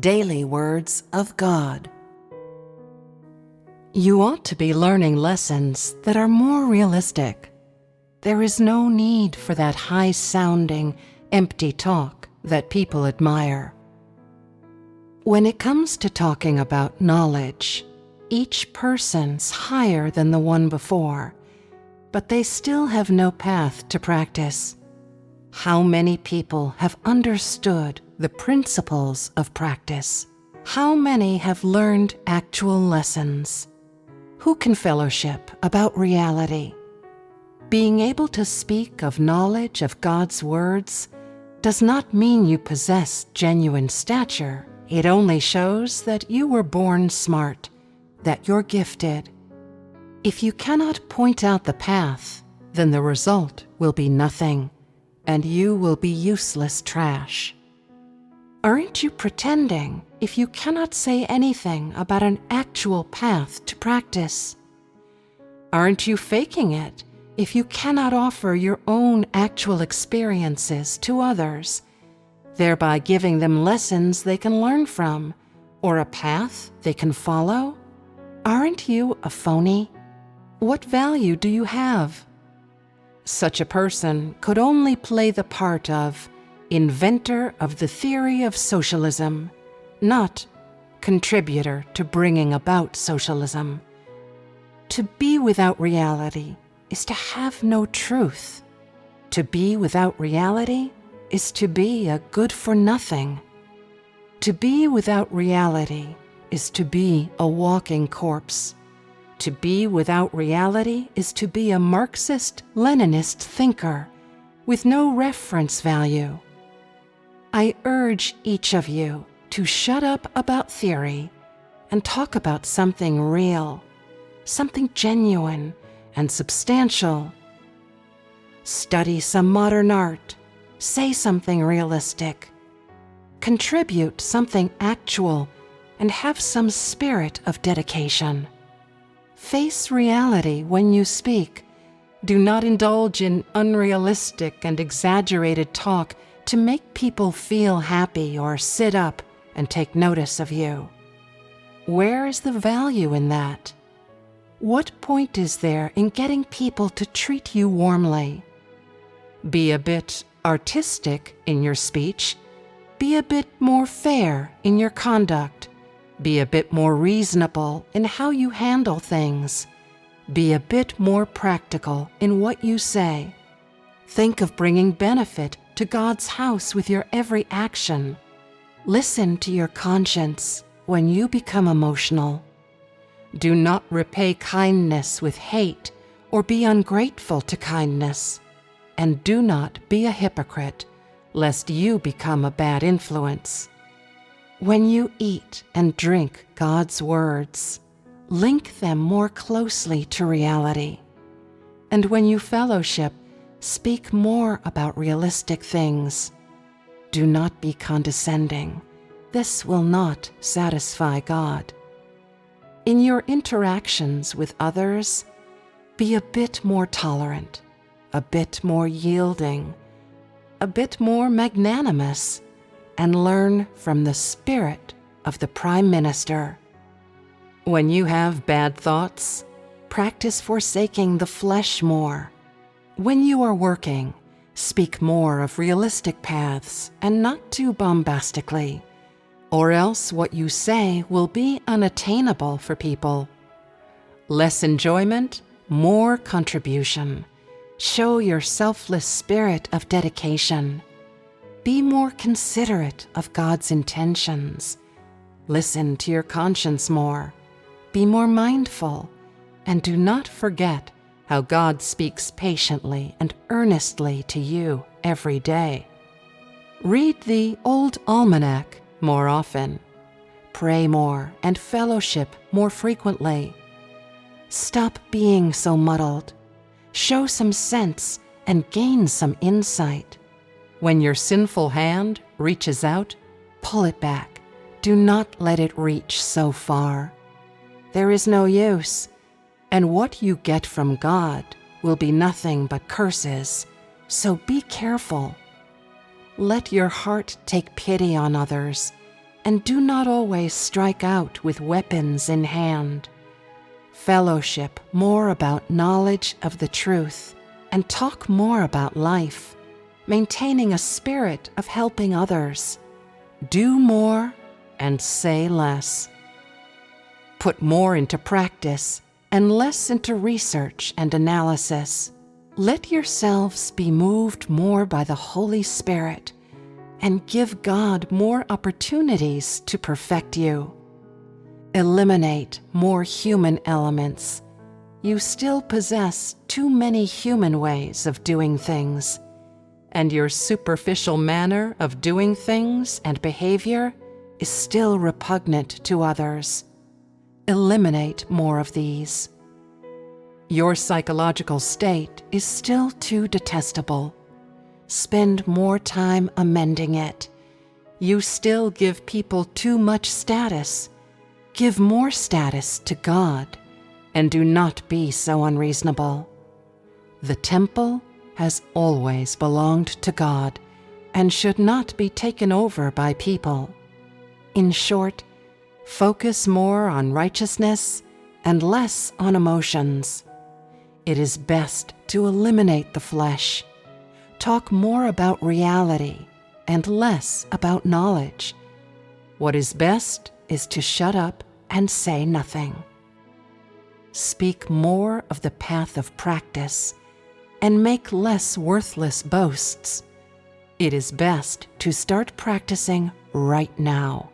Daily Words of God. You ought to be learning lessons that are more realistic. There is no need for that high-sounding, empty talk that people admire. When it comes to talking about knowledge, each person's higher than the one before, but they still have no path to practice. How many people have understood the principles of practice? How many have learned actual lessons? Who can fellowship about reality? Being able to speak of knowledge of God's words does not mean you possess genuine stature. It only shows that you were born smart, that you're gifted. If you cannot point out the path, then the result will be nothing, and you will be useless trash. Aren't you pretending if you cannot say anything about an actual path to practice? Aren't you faking it if you cannot offer your own actual experiences to others, thereby giving them lessons they can learn from, or a path they can follow? Aren't you a phony? What value do you have? Such a person could only play the part of inventor of the theory of socialism, not contributor to bringing about socialism. To be without reality is to have no truth. To be without reality is to be a good-for-nothing. To be without reality is to be a walking corpse. To be without reality is to be a Marxist-Leninist thinker with no reference value. I urge each of you to shut up about theory and talk about something real, something genuine and substantial. Study some modern art, say something realistic, contribute something actual, and have some spirit of dedication. Face reality when you speak. Do not indulge in unrealistic and exaggerated talk to make people feel happy or sit up and take notice of you. Where is the value in that? What point is there in getting people to treat you warmly? Be a bit artistic in your speech. Be a bit more fair in your conduct. Be a bit more reasonable in how you handle things. Be a bit more practical in what you say. Think of bringing benefit to God's house with your every action. Listen to your conscience when you become emotional. Do not repay kindness with hate or be ungrateful to kindness. And do not be a hypocrite, lest you become a bad influence. When you eat and drink God's words, link them more closely to reality. And when you fellowship, speak more about realistic things. Do not be condescending. This will not satisfy God. In your interactions with others, be a bit more tolerant, a bit more yielding, a bit more magnanimous, and learn from the spirit of the Prime Minister. When you have bad thoughts, practice forsaking the flesh more. When you are working, speak more of realistic paths and not too bombastically, or else what you say will be unattainable for people. Less enjoyment, more contribution. Show your selfless spirit of dedication. Be more considerate of God's intentions. Listen to your conscience more. Be more mindful, and do not forget how God speaks patiently and earnestly to you every day. Read the Old Almanac more often. Pray more and fellowship more frequently. Stop being so muddled. Show some sense and gain some insight. When your sinful hand reaches out, pull it back. Do not let it reach so far. There is no use, and what you get from God will be nothing but curses, so be careful. Let your heart take pity on others and do not always strike out with weapons in hand. Fellowship more about knowledge of the truth, and talk more about life, maintaining a spirit of helping others. Do more and say less. Put more into practice and less into research and analysis. Let yourselves be moved more by the Holy Spirit and give God more opportunities to perfect you. Eliminate more human elements. You still possess too many human ways of doing things, and your superficial manner of doing things and behavior is still repugnant to others. Eliminate more of these. Your psychological state is still too detestable. Spend more time amending it. You still give people too much status. Give more status to God, and do not be so unreasonable. The temple has always belonged to God and should not be taken over by people. In short, focus more on righteousness and less on emotions. It is best to eliminate the flesh. Talk more about reality and less about knowledge. What is best is to shut up and say nothing. Speak more of the path of practice and make less worthless boasts. It is best to start practicing right now.